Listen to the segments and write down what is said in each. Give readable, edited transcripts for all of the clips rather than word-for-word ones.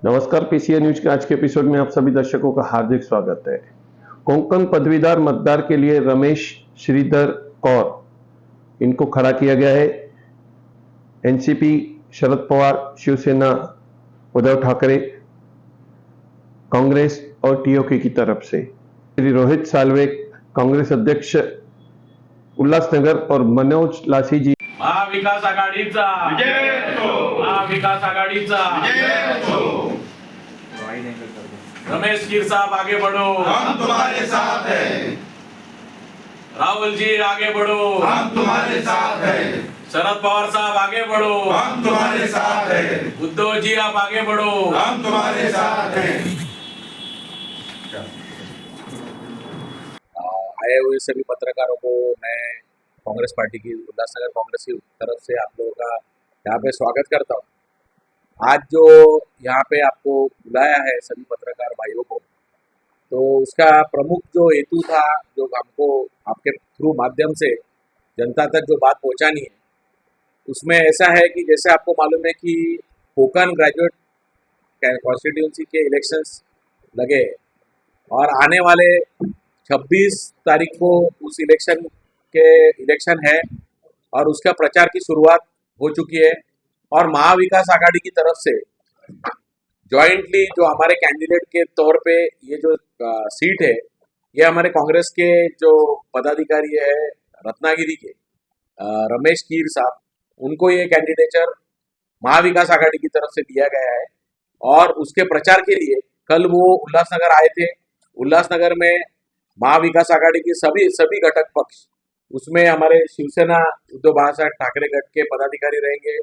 नमस्कार, PCA news के आज के एपिसोड में आप सभी दर्शकों का हार्दिक स्वागत है। कोंकण पदवीधर मतदार के लिए रमेश श्रीधर कौर इनको खड़ा किया गया है। एनसीपी शरद पवार, शिवसेना उद्धव ठाकरे, कांग्रेस और टीओके की तरफ से श्री रोहित साल्वे कांग्रेस अध्यक्ष उल्हासनगर और मनोज लासी जी महाविकास आघाडीचा महाविकास आघाडीचा रमेश कीर साहब आगे बढ़ो, हम तुम्हारे साथ हैं। राहुल जी आगे बढ़ो, हम तुम्हारे साथ हैं। शरद पवार साहब आगे बढ़ो, हम तुम्हारे साथ हैं। उद्धव जी आप आगे बढ़ो, हम तुम्हारे साथ हैं। आए हुए सभी पत्रकारों को मैं कांग्रेस पार्टी की उल्लासनगर कांग्रेस की तरफ से आप लोगों का यहाँ पे स्वागत करता हूँ। आज जो यहाँ पे आपको बुलाया है सभी पत्रकार भाइयों को, तो उसका प्रमुख जो हेतु था, जो हमको आपके थ्रू माध्यम से जनता तक जो बात पहुँचानी है, उसमें ऐसा है कि जैसे आपको मालूम है कि कोंकण ग्रेजुएट कॉन्स्टिट्यूंसी के इलेक्शंस लगे और आने वाले 26 तारीख को उस इलेक्शन है और उसका प्रचार की शुरुआत हो चुकी है। और महाविकास आघाड़ी की तरफ से जॉइंटली जो हमारे कैंडिडेट के तौर पे ये जो सीट है, ये हमारे कांग्रेस के जो पदाधिकारी है रत्नागिरी के रमेश कीर साहब, उनको ये कैंडिडेचर महाविकास आघाड़ी की तरफ से दिया गया है। और उसके प्रचार के लिए कल वो उल्लासनगर आए थे। उल्लासनगर में महाविकास आघाड़ी की सभी घटक पक्ष, उसमें हमारे शिवसेना उद्धव बाळासाहेब ठाकरे गट के पदाधिकारी रहेंगे,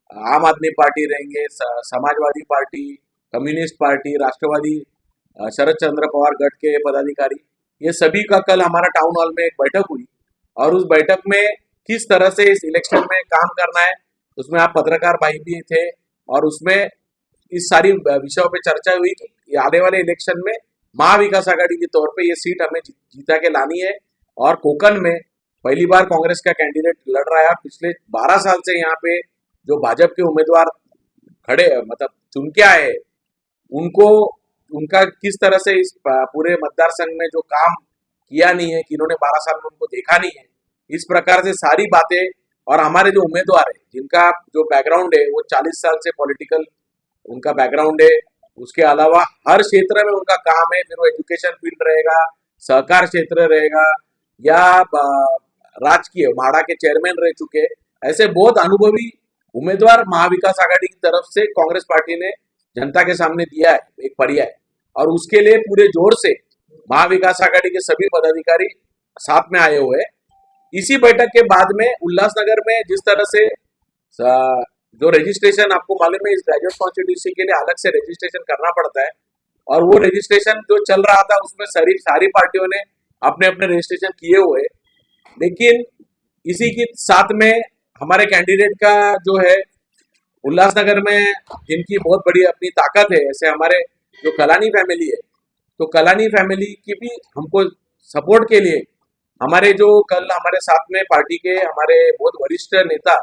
आम आदमी पार्टी रहेंगे, समाजवादी पार्टी, कम्युनिस्ट पार्टी, राष्ट्रवादी शरद चंद्र पवार गट के पदाधिकारी, ये सभी का कल हमारा टाउन हॉल में एक बैठक हुई। और उस बैठक में किस तरह से इस इलेक्शन में काम करना है, उसमें आप पत्रकार भाई भी थे और उसमें इस सारी विषयों पे चर्चा हुई कि आने वाले इलेक्शन में महाविकास आघाड़ी के तौर पे ये सीट हमें जीता के लानी है। और कोंकण में पहली बार कांग्रेस का कैंडिडेट लड़ रहा है। पिछले 12 साल से यहाँ पे जो भाजपा के उम्मीदवार खड़े मतलब चुन के आए, उनका किस तरह से इस पूरे मतदार संघ में जो काम किया नहीं है, कि इन्होंने 12 साल में उनको देखा नहीं है, इस प्रकार से सारी बातें। और हमारे जो उम्मीदवार है, जिनका जो बैकग्राउंड है वो 40 साल से पॉलिटिकल उनका बैकग्राउंड है, उसके अलावा हर क्षेत्र में उनका काम है, फिर वो एजुकेशन फील्ड रहेगा, सहकार क्षेत्र रहेगा या राजकीय माड़ा के चेयरमैन रह चुके, ऐसे बहुत अनुभवी उम्मीदवार महाविकास आघाड़ी की तरफ से कांग्रेस पार्टी ने जनता के सामने दिया है एक पर्याय। और उसके लिए पूरे जोर से महाविकास आघाड़ी के सभी पदाधिकारी साथ में आए हुए। इसी बैठक के बाद में उल्लासनगर में जिस तरह से जो रजिस्ट्रेशन, आपको मालूम है इस ग्रेजुएट कॉन्स्टिट्यूंसी के लिए अलग से रजिस्ट्रेशन करना पड़ता है, और वो रजिस्ट्रेशन जो चल रहा था उसमें सारी पार्टियों ने अपने अपने रजिस्ट्रेशन किए हुए। लेकिन इसी के साथ में हमारे कैंडिडेट का जो है उल्लासनगर में जिनकी बहुत बड़ी अपनी ताकत है, ऐसे हमारे जो कलानी फैमिली है, तो कलानी फैमिली की भी हमको सपोर्ट के लिए हमारे जो कल हमारे साथ में पार्टी के हमारे बहुत वरिष्ठ नेता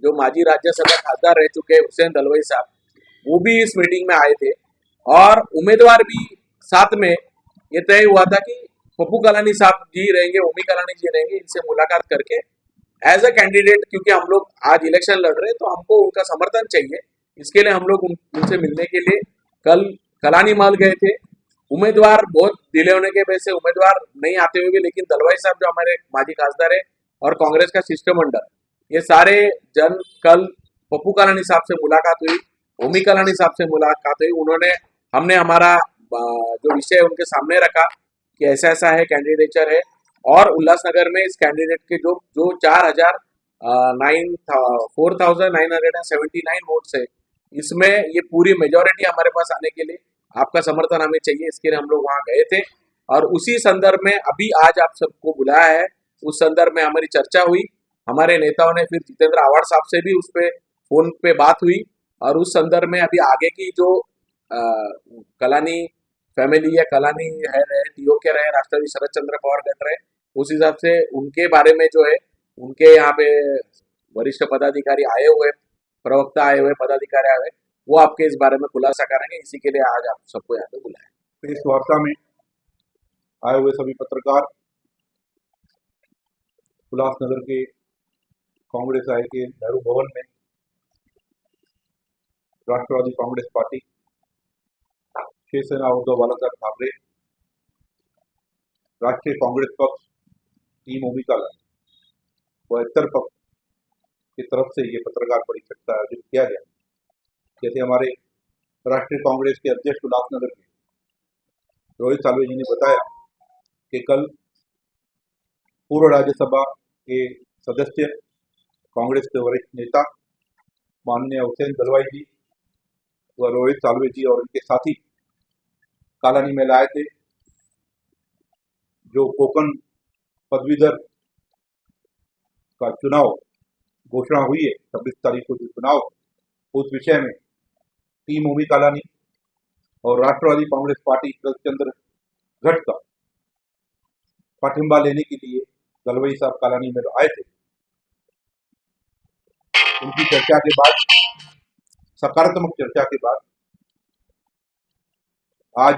जो माजी राज्यसभा खासदार रह चुके हुसैन दलवाई साहब, वो भी इस मीटिंग में आए थे। और उम्मीदवार भी साथ में ये तय हुआ था कि पप्पू कलानी साहब जी रहेंगे, ओमी कलानी जी रहेंगे, इनसे मुलाकात करके एज अ कैंडिडेट, क्योंकि हम लोग आज इलेक्शन लड़ रहे हैं तो हमको उनका समर्थन चाहिए, इसके लिए हम लोग उनसे मिलने के लिए कल कलानी महल गए थे। उम्मीदवार बहुत डिले होने के वजह से उम्मीदवार नहीं आते हुए भी, लेकिन दलवाई साहब जो हमारे माजी खासदार है और कांग्रेस का शिष्टमंडल, ये सारे जन कल पप्पू कलानी साहब से मुलाकात हुई, ओमी कलानी साहब से मुलाकात हुई। हमने हमारा जो विषय उनके सामने रखा कि ऐसा ऐसा है, कैंडिडेचर है, और उल्लासनगर में इस कैंडिडेट के जो 4,979 वोट्स है, इसमें ये पूरी मेजोरिटी हमारे पास आने के लिए आपका समर्थन हमें चाहिए, इसके लिए हम लोग वहाँ गए थे। और उसी संदर्भ में अभी आज आप सबको बुलाया है, उस संदर्भ में हमारी चर्चा हुई। हमारे नेताओं ने फिर जितेंद्र आवाड़ साहब से भी उस पे फोन पे बात हुई, और उस संदर्भ में अभी आगे की जो कलानी फैमिली या कलानी है रहे, टीओके रहे, राष्ट्रवादी शरद चंद्र पवार गट रहे, उस हिसाब से उनके बारे में जो है उनके यहाँ पे वरिष्ठ पदाधिकारी आए हुए, प्रवक्ता आए हुए, पदाधिकारी आए हुए, वो आपके इस बारे में खुलासा करेंगे। इसी के लिए आज आप सबको यहाँ पे बुलाया। प्रेस वार्ता में आए हुए सभी पत्रकार, उल्लासनगर के कांग्रेस आय के नेहरू भवन में राष्ट्रवादी कांग्रेस पार्टी, शिवसेना उद्धव बालासाहेब ठाकरे, राष्ट्रीय कांग्रेस पक्ष, टीम ओमिका व इतर पक्ष की तरफ से ये पत्रकार परिषद का आयोजन किया गया। जैसे हमारे राष्ट्रीय कांग्रेस के अध्यक्ष उल्लासनगर के रोहित सालवे जी ने बताया कि कल पूर्व राज्यसभा के सदस्य, कांग्रेस के वरिष्ठ नेता माननीय हुसैन दलवाई जी व रोहित सालवे जी और उनके साथी कालानी में लाए थे। जो कोकण पदवीधर का चुनाव घोषणा हुई है 26 तारीख को, जो चुनाव, उस विषय में टीम ओमी कालानी और राष्ट्रवादी कांग्रेस पार्टी चंद्र गठ का पाठिंबा लेने के लिए दलवाई साहब कालानी में आए थे। उनकी चर्चा के बाद, सकारात्मक चर्चा के बाद, आज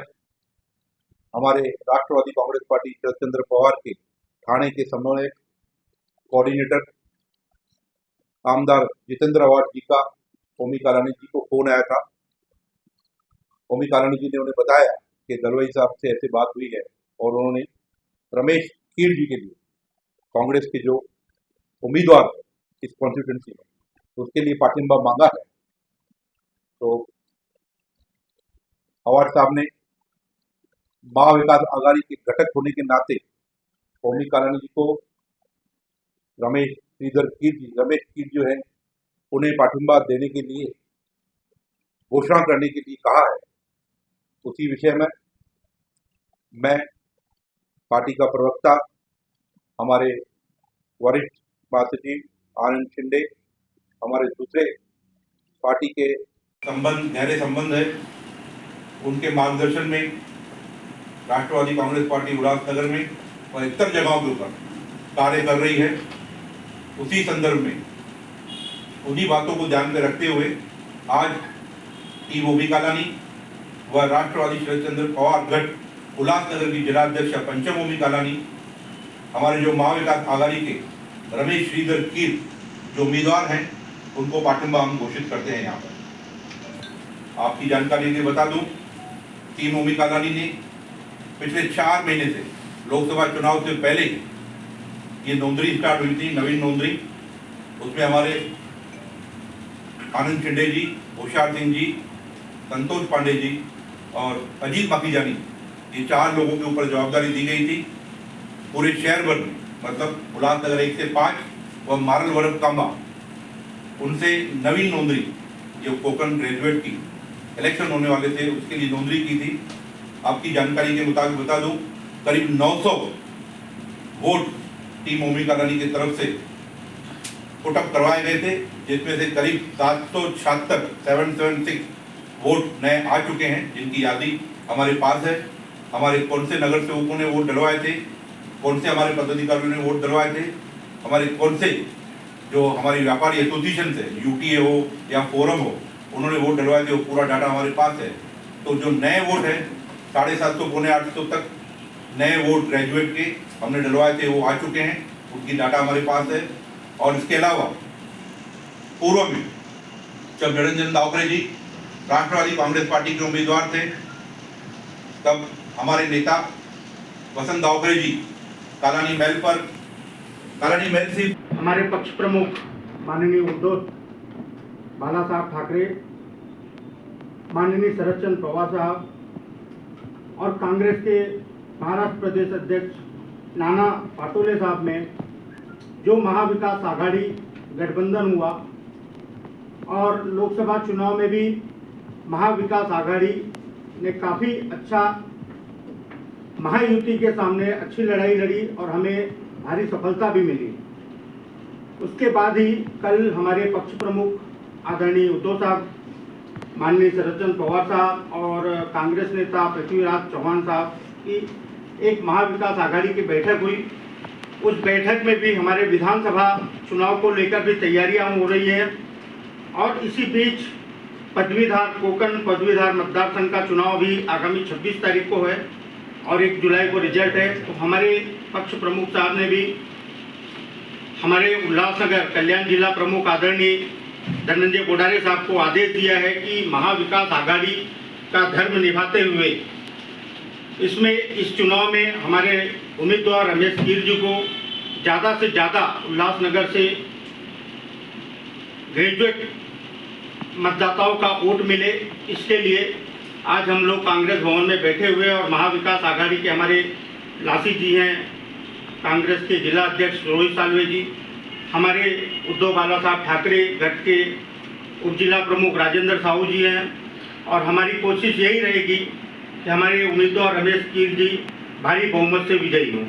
हमारे राष्ट्रवादी कांग्रेस पार्टी शरदचंद्र पवार के ठाणे के समन्वयक कोऑर्डिनेटर आमदार जितेंद्र अवार्ड जी का ओमी कालानी जी को फोन आया था। ओमी कालानी जी ने उन्हें बताया कि दलवाई साहब से ऐसे बात हुई है और उन्होंने रमेश कीर जी के लिए, कांग्रेस के जो उम्मीदवार इस कॉन्स्टिट्यूंसी में, उसके लिए पाठिंबा मांगा है। तो अवार्ड साहब ने महाविकास आघाड़ी के घटक होने के नाते ओमी कालानी जी को रमेश कीर जो है उन्हें पाठिंबा देने के लिए, घोषणा करने के लिए कहा है। उसी विषय में मैं पार्टी का प्रवक्ता, हमारे वरिष्ठ महासचिव आनंद शिंदे, हमारे दूसरे पार्टी के गहरे संबंध है, उनके मार्गदर्शन में राष्ट्रवादी कांग्रेस पार्टी उल्लासनगर में और इतर जगहों के ऊपर कार्य कर रही है। उसी संदर्भ में, उन्हीं बातों को ध्यान में रखते हुए आज टीम ओमी कालानी व राष्ट्रवादी शरदचंद्र पवार गठ उल्लासनगर की जिलाध्यक्ष पंचम ओमी कालानी, हमारे जो महाविकास आघाड़ी के रमेश श्रीधर कीर जो उम्मीदवार हैं, उनको पाठिंबा हम घोषित करते हैं। यहाँ पर आपकी जानकारी के लिए बता दूं, टीम ओमी कालानी ने पिछले 4 महीने से लोकसभा चुनाव से पहले ये नोंदणी स्टार्ट हुई थी, नवीन नोंदणी। उसमें हमारे आनंद शिंदे जी, होशियार सिंह जी, संतोष पांडे जी और अजीत माखीजानी, ये 4 लोगों के ऊपर जवाबदारी दी गई थी। पूरे शहर भर में, मतलब उल्लासनगर 1 से 5 व मारल वरब कांबा, उनसे नवीन नोंदणी, जो कोकण ग्रेजुएट की इलेक्शन होने वाले थे, उसके लिए नोंदणी की थी। आपकी जानकारी के मुताबिक बता दूं, करीब 900 वोट टीम ओमी कालानी की तरफ से पुटअप करवाए गए थे, जिसमें से करीब 776 वोट नए आ चुके हैं, जिनकी यादी हमारे पास है। हमारे कौन से नगर सेवकों ने वोट डलवाए थे, कौन से हमारे पदाधिकारियों ने वोट डलवाए थे, हमारे कौन से जो हमारी व्यापारी एसोसिएशन है, यूटीए हो या फोरम हो, उन्होंने वोट डलवाए थे, वो पूरा डाटा हमारे पास है। तो जो नए वोट है 750 पौने 800 तक नए वोट ग्रेजुएट के हमने डलवाए थे, वो आ चुके हैं, उनकी डाटा हमारे पास है। और इसके अलावा पूर्व में जब निरंजन दावकरे जी राष्ट्रवादी कांग्रेस पार्टी के उम्मीदवार थे, तब हमारे नेता वसंत दावकरे जी कालानी महल से हमारे पक्ष प्रमुख माननीय उद्धव बाला साहब ठाकरे, माननीय शरदचंद्र पवार साहब और कांग्रेस के महाराष्ट्र प्रदेश अध्यक्ष नाना पाटोले साहब में जो महाविकास आघाड़ी गठबंधन हुआ और लोकसभा चुनाव में भी महाविकास आघाड़ी ने काफ़ी अच्छा महायुति के सामने अच्छी लड़ाई लड़ी और हमें भारी सफलता भी मिली। उसके बाद ही कल हमारे पक्ष प्रमुख आदरणीय उद्धव साहब, माननीय शरदचंद्र पवार साहब और कांग्रेस नेता पृथ्वीराज चौहान साहब की एक महाविकास आघाड़ी की बैठक हुई। उस बैठक में भी हमारे विधानसभा चुनाव को लेकर भी तैयारियां हो रही हैं और इसी बीच पदवीधर कोंकण पदवीधर मतदार संघ का चुनाव भी आगामी 26 तारीख को है और 1 जुलाई को रिजल्ट है। तो हमारे पक्ष प्रमुख साहब ने भी हमारे उल्लासनगर कल्याण जिला प्रमुख आदरणीय धनंजय कोडारे साहब को आदेश दिया है कि महाविकास आघाड़ी का धर्म निभाते हुए इसमें इस चुनाव में हमारे उम्मीदवार रमेश कीर जी को ज़्यादा से ज़्यादा उल्लासनगर से ग्रेजुएट मतदाताओं का वोट मिले। इसके लिए आज हम लोग कांग्रेस भवन में बैठे हुए और महाविकास आघाड़ी के हमारे लासी जी हैं, कांग्रेस के जिला अध्यक्ष रोहित सालवे जी, हमारे उद्धव बाला साहब ठाकरे गठ के उप जिला प्रमुख राजेंद्र साहू जी हैं और हमारी कोशिश यही रहेगी कि हमारे उम्मीदवार रमेश कीर जी भारी बहुमत से विजयी हों।